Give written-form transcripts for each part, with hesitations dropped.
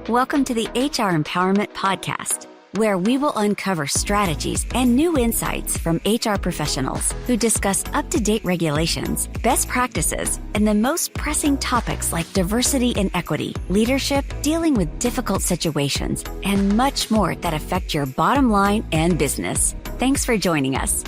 Welcome to the HR Empowerment Podcast, where we will uncover strategies and new insights from HR professionals who discuss up-to-date regulations, best practices, and the most pressing topics like diversity and equity, leadership, dealing with difficult situations, and much more that affect your bottom line and business. Thanks for joining us.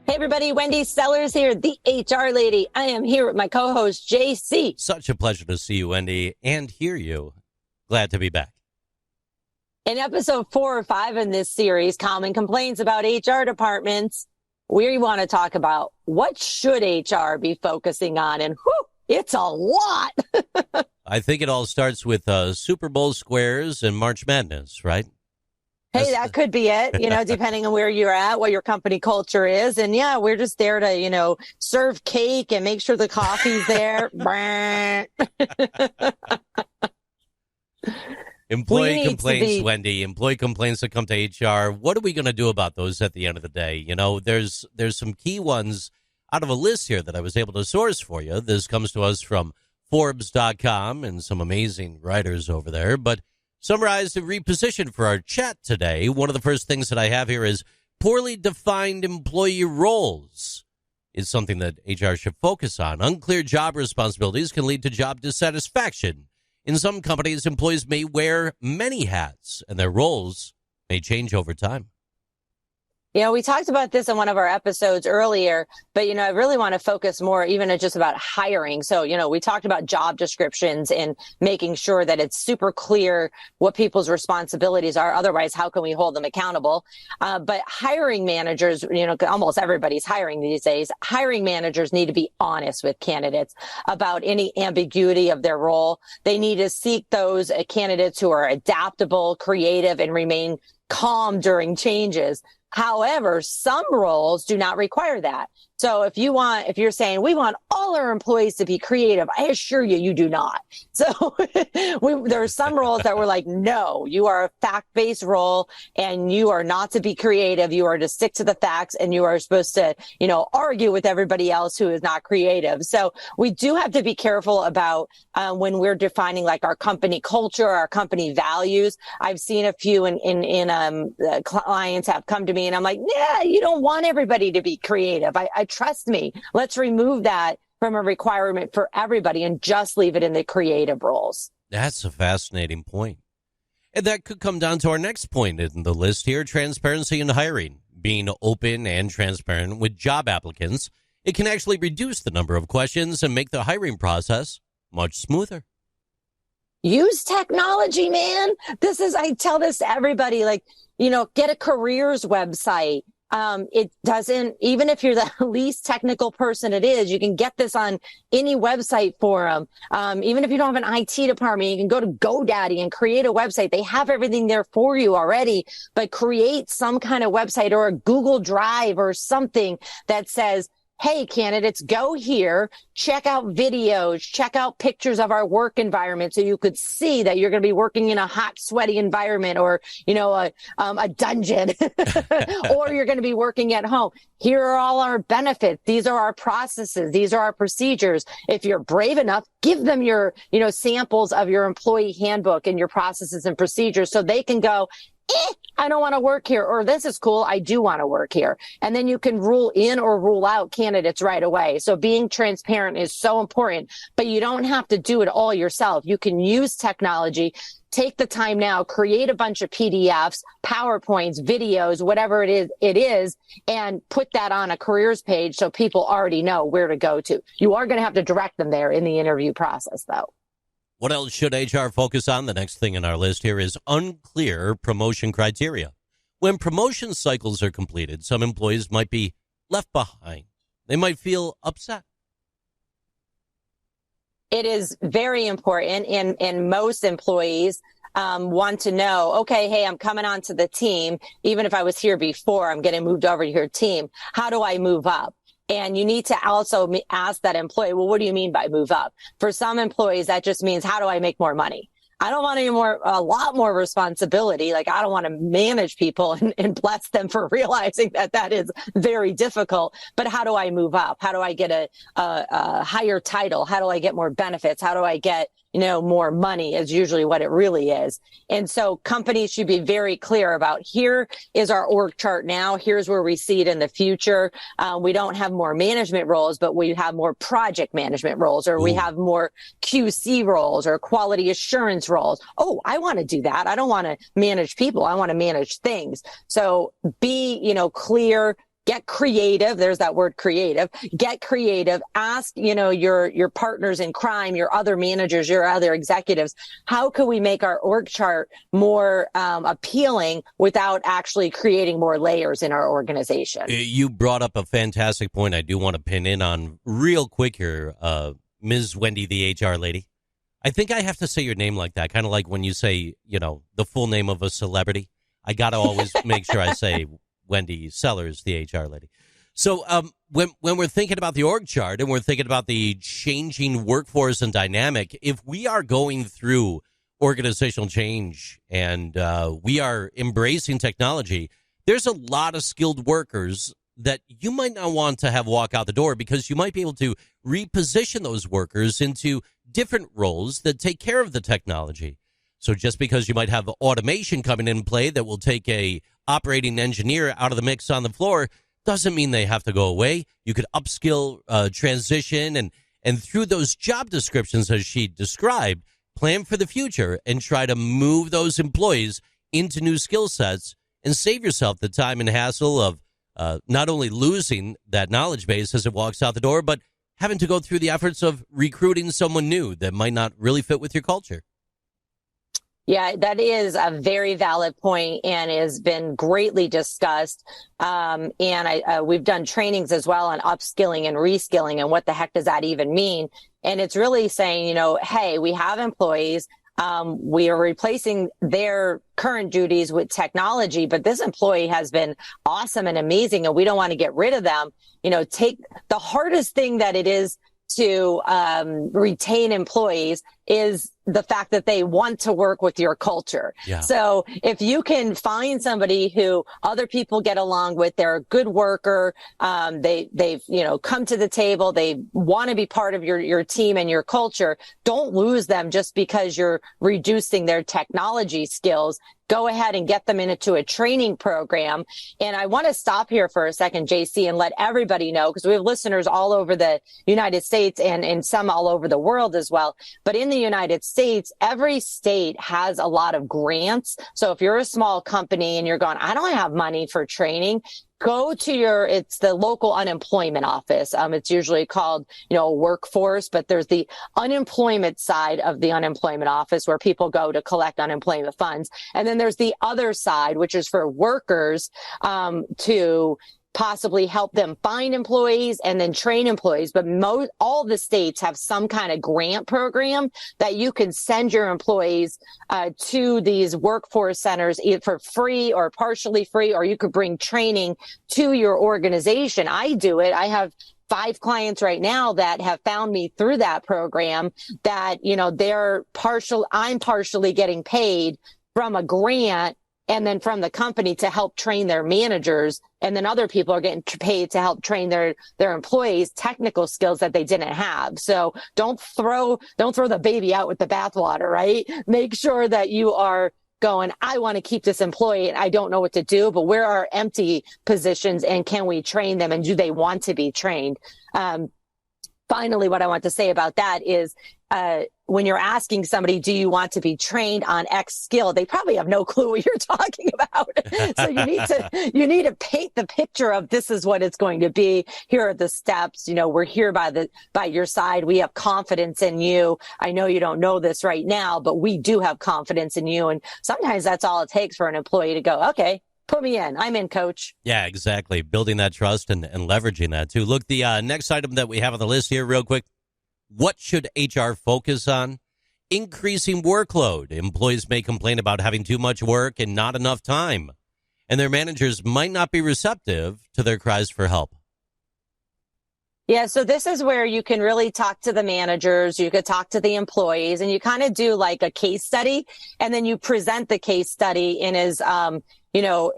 Hey everybody, Wendy Sellers here, the HR lady. I am here with my co-host, JC. Such a pleasure to see you, Wendy, and hear you. Glad to be back. In episode 4 or 5 in this series, Common Complaints about HR Departments, we want to talk about what should HR be focusing on, and it's a lot. I think it all starts with Super Bowl squares and March Madness, right? Hey, that could be it, depending on where you're at, what your company culture is. And yeah, we're just there to, serve cake and make sure the coffee's there. Employee complaints, Wendy, employee complaints that come to HR. What are we going to do about those at the end of the day? There's some key ones out of a list here that I was able to source for you. This comes to us from Forbes.com and some amazing writers over there. But summarized and repositioned for our chat today, one of the first things that I have here is poorly defined employee roles is something that HR should focus on. Unclear job responsibilities can lead to job dissatisfaction. In some companies, employees may wear many hats, and their roles may change over time. We talked about this in one of our episodes earlier, but, I really want to focus more even just about hiring. So, we talked about job descriptions and making sure that it's super clear what people's responsibilities are. Otherwise, how can we hold them accountable? But hiring managers, almost everybody's hiring these days. Hiring managers need to be honest with candidates about any ambiguity of their role. They need to seek those candidates who are adaptable, creative, and remain calm during changes. However, some roles do not require that. So if you're saying we want all our employees to be creative, I assure you, you do not. So there are some roles that were like, no, you are a fact-based role and you are not to be creative. You are to stick to the facts and you are supposed to, argue with everybody else who is not creative. So we do have to be careful about when we're defining like our company culture, our company values. I've seen a few clients have come to me and I'm like, yeah, you don't want everybody to be creative. I trust me. Let's remove that from a requirement for everybody and just leave it in the creative roles. That's a fascinating point. And that could come down to our next point in the list here, transparency in hiring. Being open and transparent with job applicants, it can actually reduce the number of questions and make the hiring process much smoother. Use technology, man. I tell this to everybody, get a careers website. It doesn't, even if you're the least technical person it is, you can get this on any website forum. Even if you don't have an IT department, you can go to GoDaddy and create a website. They have everything there for you already, but create some kind of website or a Google Drive or something that says, hey, candidates, go here, check out videos, check out pictures of our work environment so you could see that you're going to be working in a hot, sweaty environment or, a dungeon or you're going to be working at home. Here are all our benefits. These are our processes. These are our procedures. If you're brave enough, give them your, samples of your employee handbook and your processes and procedures so they can go, I don't want to work here, or this is cool, I do want to work here. And then you can rule in or rule out candidates right away. So being transparent is so important, but you don't have to do it all yourself. You can use technology. Take the time now, create a bunch of PDFs, PowerPoints, videos, whatever it is, and put that on a careers page so people already know where to go to. You are going to have to direct them there in the interview process, though. What else should HR focus on? The next thing in our list here is unclear promotion criteria. When promotion cycles are completed, some employees might be left behind. They might feel upset. It is very important, and most employees want to know, okay, hey, I'm coming onto the team. Even if I was here before, I'm getting moved over to your team. How do I move up? And you need to also ask that employee, well, what do you mean by move up? For some employees, that just means, how do I make more money? I don't want a lot more responsibility. Like, I don't want to manage people and bless them for realizing that is very difficult. But how do I move up? How do I get a higher title? How do I get more benefits? How do I get, more money is usually what it really is. And so companies should be very clear about, here is our org chart now. Here's where we see it in the future. We don't have more management roles, but we have more project management roles, or we have more QC roles or quality assurance roles. Oh, I want to do that. I don't want to manage people. I want to manage things. So be, clear. Get creative. There's that word, creative. Get creative. Ask, your partners in crime, your other managers, your other executives, how can we make our org chart more appealing without actually creating more layers in our organization? You brought up a fantastic point I do want to pin in on real quick here, Ms. Wendy, the HR lady. I think I have to say your name like that, kind of like when you say, the full name of a celebrity. I got to always make sure I say Wendy Sellers, the HR lady. So when we're thinking about the org chart and we're thinking about the changing workforce and dynamic, if we are going through organizational change and we are embracing technology, there's a lot of skilled workers that you might not want to have walk out the door, because you might be able to reposition those workers into different roles that take care of the technology. So just because you might have automation coming in play that will take a operating engineer out of the mix on the floor doesn't mean they have to go away. You could upskill, transition, and through those job descriptions, as she described, plan for the future and try to move those employees into new skill sets and save yourself the time and hassle of not only losing that knowledge base as it walks out the door, but having to go through the efforts of recruiting someone new that might not really fit with your culture. Yeah, that is a very valid point and has been greatly discussed. And we've done trainings as well on upskilling and reskilling, and what the heck does that even mean? And it's really saying, hey, we have employees. We are replacing their current duties with technology, but this employee has been awesome and amazing, and we don't want to get rid of them. Take the hardest thing that it is to retain employees is the fact that they want to work with your culture. Yeah. So if you can find somebody who other people get along with, they're a good worker, they've come to the table, they want to be part of your team and your culture, don't lose them just because you're reducing their technology skills. Go ahead and get them into a training program. And I want to stop here for a second, JC, and let everybody know, because we have listeners all over the United States and some all over the world as well. But in the United States, every state has a lot of grants. So if you're a small company and you're going, I don't have money for training, go to it's the local unemployment office. It's usually called, workforce, but there's the unemployment side of the unemployment office where people go to collect unemployment funds. And then there's the other side, which is for workers, to possibly help them find employees and then train employees. But all the states have some kind of grant program that you can send your employees to these workforce centers either for free or partially free, or you could bring training to your organization. I do it. I have 5 clients right now that have found me through that program that, I'm partially getting paid from a grant and then from the company to help train their managers. And then other people are getting paid to help train their employees technical skills that they didn't have. So don't throw the baby out with the bathwater, right? Make sure that you are going, I want to keep this employee and I don't know what to do, but where are empty positions and can we train them and do they want to be trained? Finally, what I want to say about that is, when you're asking somebody, do you want to be trained on X skill? They probably have no clue what you're talking about. So you need to paint the picture of this is what it's going to be. Here are the steps. We're here by your side. We have confidence in you. I know you don't know this right now, but we do have confidence in you. And sometimes that's all it takes for an employee to go, okay, put me in. I'm in, coach. Yeah, exactly. Building that trust and leveraging that too. Look, the next item that we have on the list here real quick. What should HR focus on? Increasing workload. Employees may complain about having too much work and not enough time, and their managers might not be receptive to their cries for help. Yeah, so this is where you can really talk to the managers, you could talk to the employees, and you kind of do like a case study, and then you present the case study in as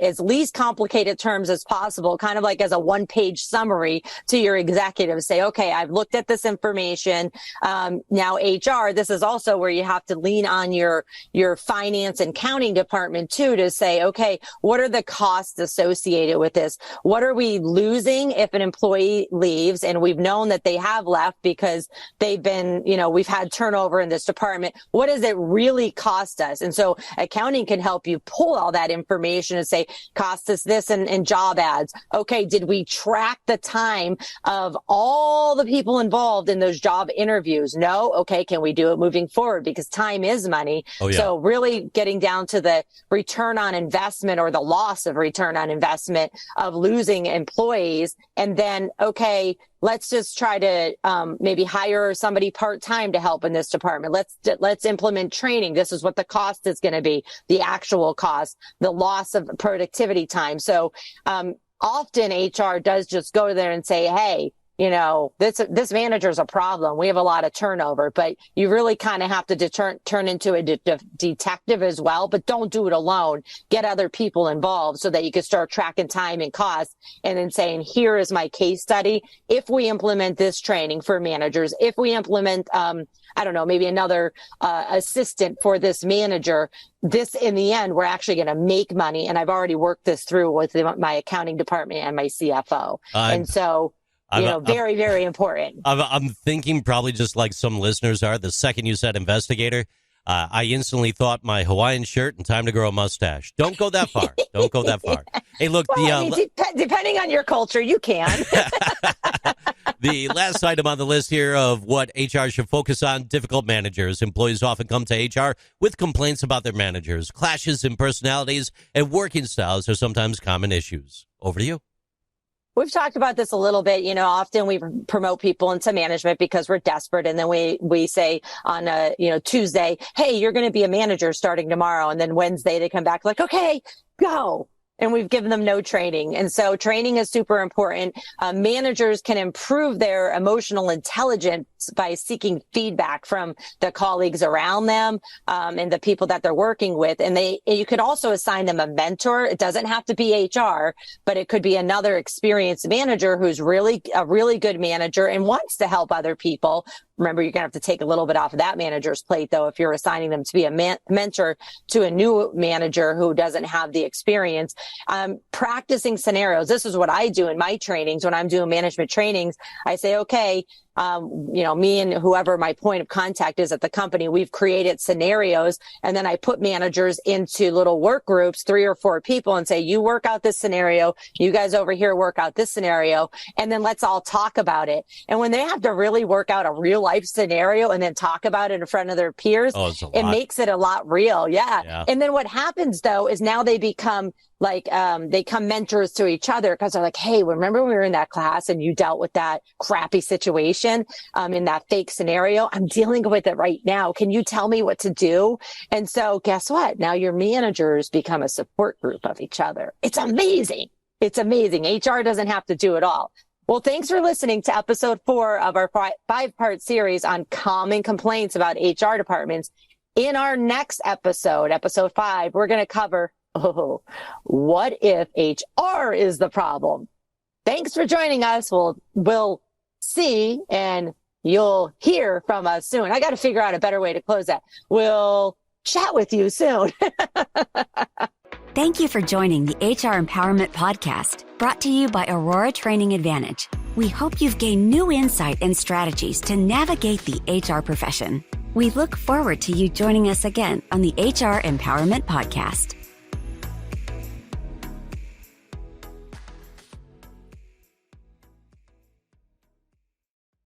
as least complicated terms as possible, kind of like as a one-page summary to your executives. Say, okay, I've looked at this information. Now HR, this is also where you have to lean on your finance and accounting department too, to say, okay, what are the costs associated with this? What are we losing if an employee leaves? And we've known that they have left because they've been, we've had turnover in this department. What does it really cost us? And so accounting can help you pull all that information and say, cost us this in job ads. Okay, did we track the time of all the people involved in those job interviews? No? Okay, can we do it moving forward? Because time is money. Oh, yeah. So really getting down to the return on investment or the loss of return on investment of losing employees. And then, okay, let's just try to maybe hire somebody part-time to help in this department. Let's implement training. This is what the cost is going to be, the actual cost, the loss of productivity time. So often HR does just go there and say, hey, this manager's a problem. We have a lot of turnover, but you really kind of have to turn into a detective as well, but don't do it alone. Get other people involved so that you can start tracking time and cost and then saying, here is my case study. If we implement this training for managers, if we implement, maybe another assistant for this manager, this in the end, we're actually going to make money. And I've already worked this through with my accounting department and my CFO. Very, very important. I'm thinking probably just like some listeners are. The second you said investigator, I instantly thought my Hawaiian shirt and time to grow a mustache. Don't go that far. Don't go that far. Hey, look, depending on your culture, you can. The last item on the list here of what HR should focus on, difficult managers. Employees often come to HR with complaints about their managers. Clashes in personalities and working styles are sometimes common issues. Over to you. We've talked about this a little bit. Often we promote people into management because we're desperate. And then we say on Tuesday, hey, you're going to be a manager starting tomorrow. And then Wednesday they come back like, okay, go. And we've given them no training. And so training is super important. Managers can improve their emotional intelligence by seeking feedback from the colleagues around them, and the people that they're working with. And you could also assign them a mentor. It doesn't have to be HR, but it could be another experienced manager who's a really good manager and wants to help other people. Remember, you're going to have to take a little bit off of that manager's plate, though, if you're assigning them to be a mentor to a new manager who doesn't have the experience. Practicing scenarios. This is what I do in my trainings. When I'm doing management trainings, I say, okay, me and whoever my point of contact is at the company, we've created scenarios, and then I put managers into little work groups, 3 or 4 people, and say, you work out this scenario, you guys over here work out this scenario, and then let's all talk about it. And when they have to really work out a real life scenario and then talk about it in front of their peers, it makes it a lot real. Yeah. And then what happens though is now they become they become mentors to each other because they're like, hey, remember when we were in that class and you dealt with that crappy situation in that fake scenario? I'm dealing with it right now. Can you tell me what to do? And so guess what? Now your managers become a support group of each other. It's amazing. It's amazing. HR doesn't have to do it all. Well, thanks for listening to episode 4 of our 5-part series on common complaints about HR departments. In our next episode, episode 5, we're going to cover what if HR is the problem? Thanks for joining us. We'll see and you'll hear from us soon. I got to figure out a better way to close that. We'll chat with you soon. Thank you for joining the HR Empowerment Podcast, brought to you by Aurora Training Advantage. We hope you've gained new insight and strategies to navigate the HR profession. We look forward to you joining us again on the HR Empowerment Podcast.